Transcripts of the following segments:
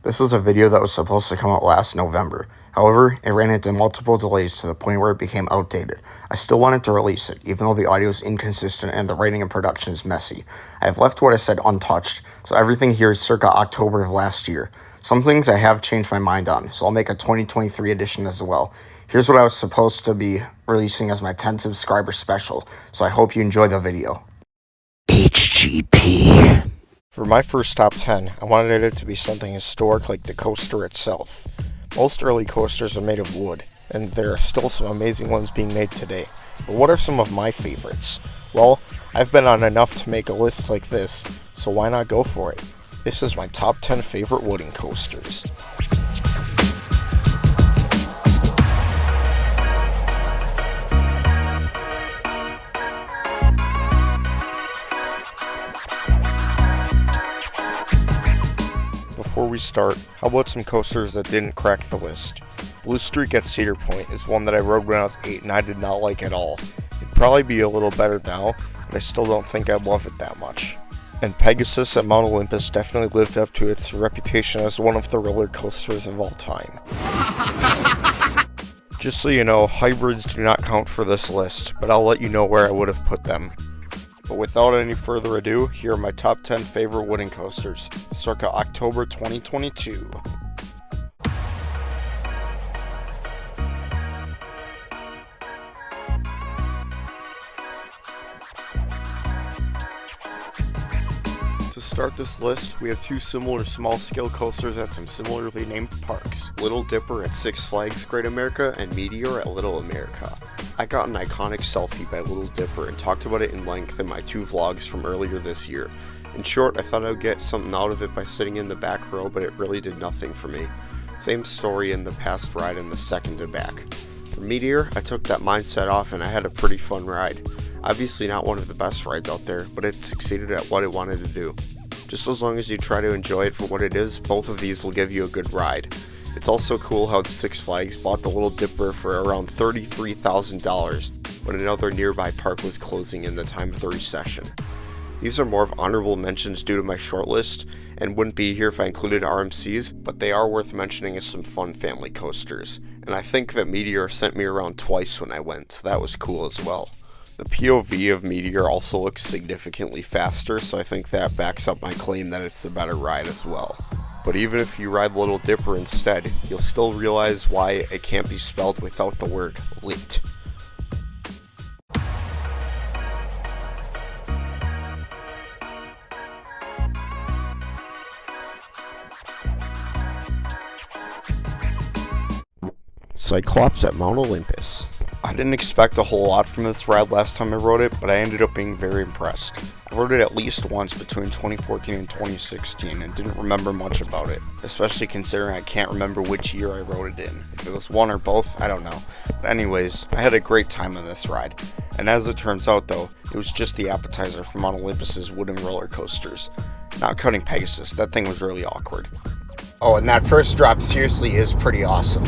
This was a video that was supposed to come out last November. However, it ran into multiple delays to the point where it became outdated. I still wanted to release it, even though the audio is inconsistent and the writing and production is messy. I have left what I said untouched, so everything here is circa October of last year. Some things I have changed my mind on, so I'll make a 2023 edition as well. Here's what I was supposed to be releasing as my 10 subscriber special, so I hope you enjoy the video. HGP. For my first top 10, I wanted it to be something historic like the coaster itself. Most early coasters are made of wood, and there are still some amazing ones being made today. But what are some of my favorites? Well, I've been on enough to make a list like this, so why not go for it? This is my top 10 favorite wooden coasters. Before we start, how about some coasters that didn't crack the list? Blue Streak at Cedar Point is one that I rode when I was 8 and I did not like at all. It'd probably be a little better now, but I still don't think I'd love it that much. And Pegasus at Mount Olympus definitely lived up to its reputation as one of the roller coasters of all time. Just so you know, hybrids do not count for this list, but I'll let you know where I would have put them. But without any further ado, here are my top 10 favorite wooden coasters, circa October 2022. To start this list, we have two similar small-scale coasters at some similarly named parks. Little Dipper at Six Flags Great America and Meteor at Little America. I got an iconic selfie by Little Dipper and talked about it in length in my 2 vlogs from earlier this year. In short, I thought I would get something out of it by sitting in the back row, but it really did nothing for me. Same story in the past ride in the second to back. For Meteor, I took that mindset off and I had a pretty fun ride. Obviously not one of the best rides out there, but it succeeded at what it wanted to do. Just as long as you try to enjoy it for what it is, both of these will give you a good ride. It's also cool how the Six Flags bought the Little Dipper for around $33,000, but another nearby park was closing in the time of the recession. These are more of honorable mentions due to my short list, and wouldn't be here if I included RMCs, but they are worth mentioning as some fun family coasters. And I think that Meteor sent me around twice when I went, so that was cool as well. The POV of Meteor also looks significantly faster, so I think that backs up my claim that it's the better ride as well. But even if you ride Little Dipper instead, you'll still realize why it can't be spelled without the word lit. Cyclops at Mount Olympus. I didn't expect a whole lot from this ride last time I rode it, but I ended up being very impressed. I rode it at least once between 2014 and 2016 and didn't remember much about it, especially considering I can't remember which year I rode it in. If it was one or both, I don't know. But anyways, I had a great time on this ride. And as it turns out though, it was just the appetizer for Mount Olympus's wooden roller coasters. Not counting Pegasus, that thing was really awkward. Oh, and that first drop seriously is pretty awesome.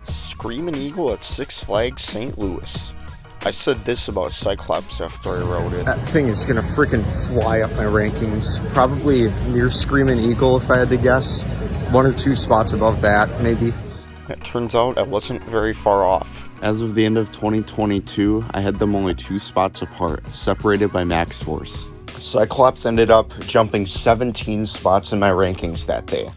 Screamin' Eagle at Six Flags St. Louis. I said this about Cyclops after I rode it. That thing is gonna freaking fly up my rankings. Probably near Screamin' Eagle if I had to guess. 1 or 2 spots above that, maybe. It turns out I wasn't very far off. As of the end of 2022, I had them only 2 spots apart, separated by max force. Cyclops ended up jumping 17 spots in my rankings that day.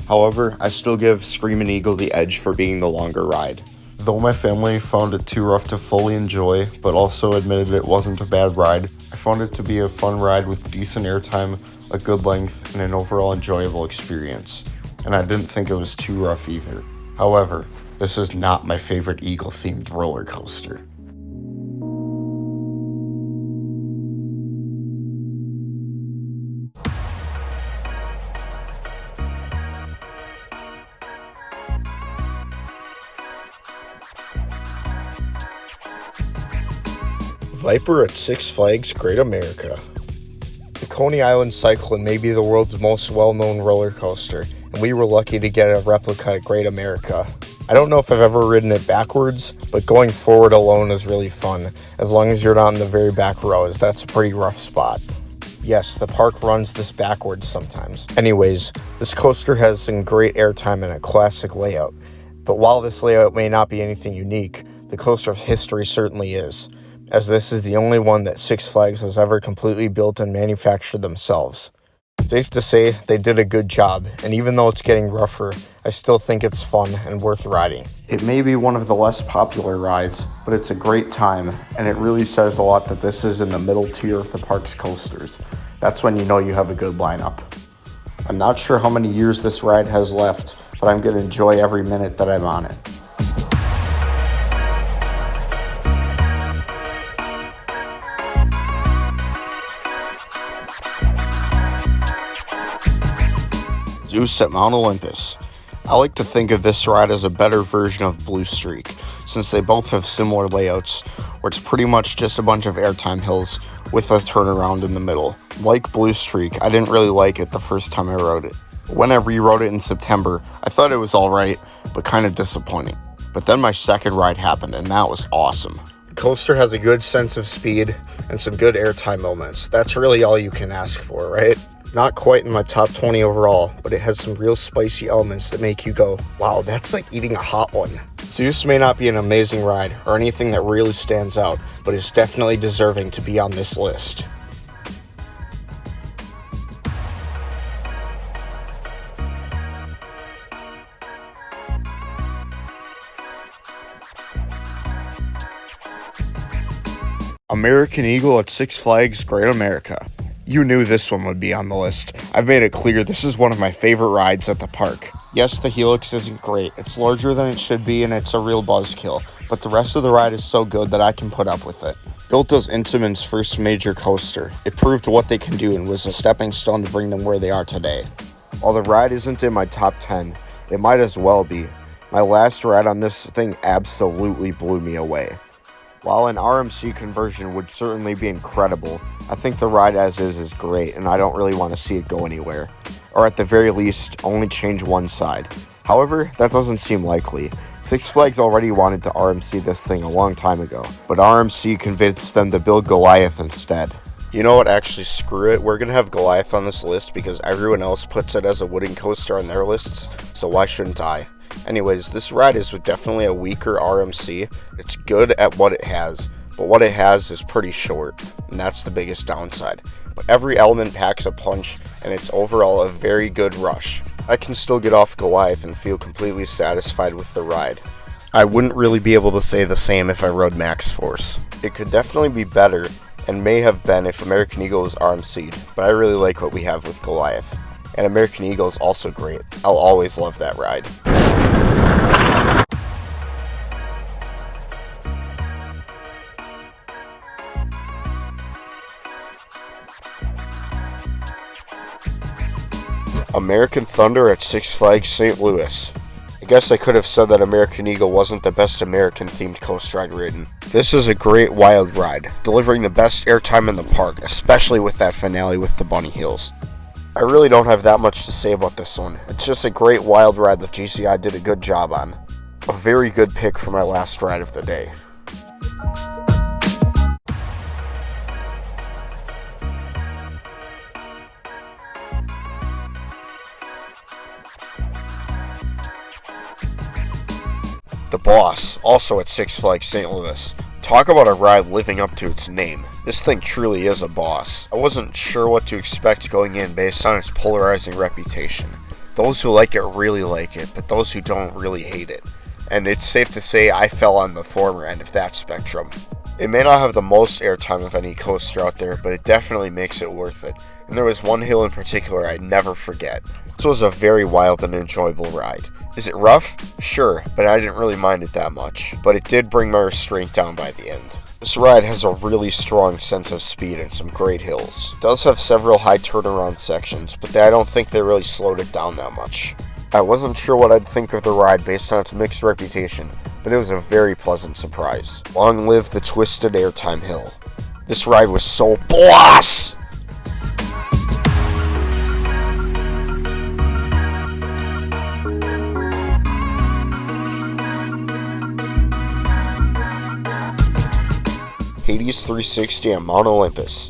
However, I still give Screamin' Eagle the edge for being the longer ride. Though my family found it too rough to fully enjoy, but also admitted it wasn't a bad ride, I found it to be a fun ride with decent airtime, a good length, and an overall enjoyable experience. And I didn't think it was too rough either. However, this is not my favorite Eagle-themed roller coaster. Viper at Six Flags Great America. The Coney Island Cyclone may be the world's most well-known roller coaster, and we were lucky to get a replica at Great America. I don't know if I've ever ridden it backwards, but going forward alone is really fun, as long as you're not in the very back rows. That's a pretty rough spot. Yes, the park runs this backwards sometimes. Anyways, this coaster has some great airtime and a classic layout. But while this layout may not be anything unique, the coaster's history certainly is, as this is the only one that Six Flags has ever completely built and manufactured themselves. Safe to say, they did a good job, and even though it's getting rougher, I still think it's fun and worth riding. It may be one of the less popular rides, but it's a great time, and it really says a lot that this is in the middle tier of the park's coasters. That's when you know you have a good lineup. I'm not sure how many years this ride has left, but I'm going to enjoy every minute that I'm on it. Zeus at Mount Olympus. I like to think of this ride as a better version of Blue Streak, since they both have similar layouts, where it's pretty much just a bunch of airtime hills with a turnaround in the middle. Like Blue Streak, I didn't really like it the first time I rode it. When I rewrote it in September, I thought it was alright, but kind of disappointing. But then my second ride happened, and that was awesome. The coaster has a good sense of speed and some good airtime moments. That's really all you can ask for, right? Not quite in my top 20 overall, but it has some real spicy elements that make you go, wow, that's like eating a hot one. Zeus may not be an amazing ride or anything that really stands out, but is definitely deserving to be on this list. American Eagle at Six Flags Great America. You knew this one would be on the list. I've made it clear this is one of my favorite rides at the park. Yes, the Helix isn't great. It's larger than it should be and it's a real buzzkill, but the rest of the ride is so good that I can put up with it. Built as Intamin's first major coaster, it proved what they can do and was a stepping stone to bring them where they are today. While the ride isn't in my top 10, it might as well be. My last ride on this thing absolutely blew me away. While an RMC conversion would certainly be incredible, I think the ride as is great and I don't really want to see it go anywhere. Or at the very least, only change one side. However, that doesn't seem likely. Six Flags already wanted to RMC this thing a long time ago, but RMC convinced them to build Goliath instead. You know what, actually screw it, we're gonna have Goliath on this list because everyone else puts it as a wooden coaster on their lists, so why shouldn't I? Anyways, this ride is definitely a weaker RMC. It's good at what it has, but what it has is pretty short, and that's the biggest downside. But every element packs a punch, and it's overall a very good rush. I can still get off Goliath and feel completely satisfied with the ride. I wouldn't really be able to say the same if I rode Max Force. It could definitely be better, and may have been if American Eagle was RMC'd, but I really like what we have with Goliath. And American Eagle is also great. I'll always love that ride. American Thunder at Six Flags St. Louis. I guess I could have said that American Eagle wasn't the best American-themed coaster I'd ridden. This is a great wild ride, delivering the best airtime in the park, especially with that finale with the bunny hills. I really don't have that much to say about this one. It's just a great wild ride that GCI did a good job on. A very good pick for my last ride of the day. The Boss, also at Six Flags St. Louis. Talk about a ride living up to its name. This thing truly is a boss. I wasn't sure what to expect going in based on its polarizing reputation. Those who like it really like it, but those who don't really hate it. And it's safe to say I fell on the former end of that spectrum. It may not have the most airtime of any coaster out there, but it definitely makes it worth it. And there was one hill in particular I'd never forget. This was a very wild and enjoyable ride. Is it rough? Sure, but I didn't really mind it that much. But it did bring my restraint down by the end. This ride has a really strong sense of speed and some great hills. It does have several high turnaround sections, but I don't think they really slowed it down that much. I wasn't sure what I'd think of the ride based on its mixed reputation, but it was a very pleasant surprise. Long live the Twisted Airtime Hill. This ride was so boss! Hades 360 on Mount Olympus.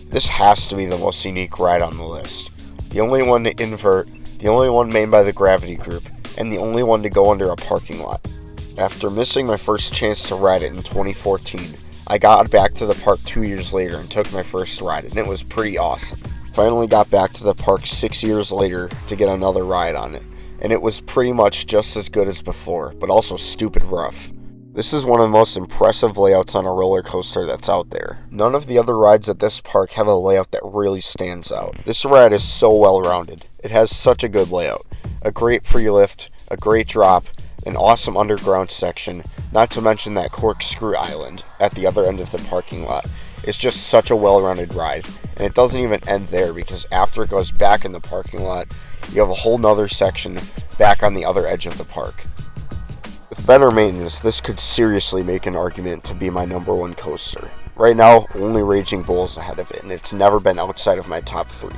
This has to be the most unique ride on the list. The only one to invert, the only one made by the Gravity Group, and the only one to go under a parking lot. After missing my first chance to ride it in 2014, I got back to the park 2 years later and took my first ride, and it was pretty awesome. Finally got back to the park 6 years later to get another ride on it, and it was pretty much just as good as before, but also stupid rough. This is one of the most impressive layouts on a roller coaster that's out there. None of the other rides at this park have a layout that really stands out. This ride is so well rounded. It has such a good layout. A great pre-lift, a great drop, an awesome underground section, not to mention that corkscrew island at the other end of the parking lot. It's just such a well-rounded ride, and it doesn't even end there because after it goes back in the parking lot, you have a whole nother section back on the other edge of the park. With better maintenance, this could seriously make an argument to be my number one coaster. Right now, only Raging Bull's ahead of it, and it's never been outside of my top 3.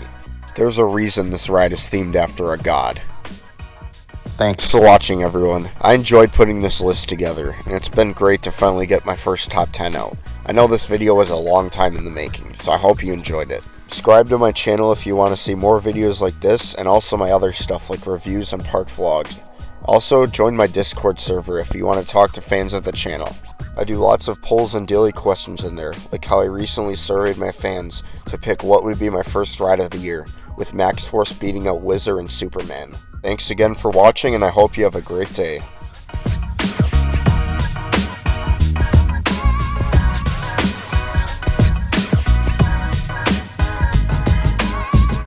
There's a reason this ride is themed after a god. Thanks for watching, everyone. I enjoyed putting this list together, and it's been great to finally get my first top 10 out. I know this video was a long time in the making, so I hope you enjoyed it. Subscribe to my channel if you want to see more videos like this, and also my other stuff like reviews and park vlogs. Also, join my Discord server if you want to talk to fans of the channel. I do lots of polls and daily questions in there, like how I recently surveyed my fans to pick what would be my first ride of the year, with Max Force beating out Whizzer and Superman. Thanks again for watching, and I hope you have a great day.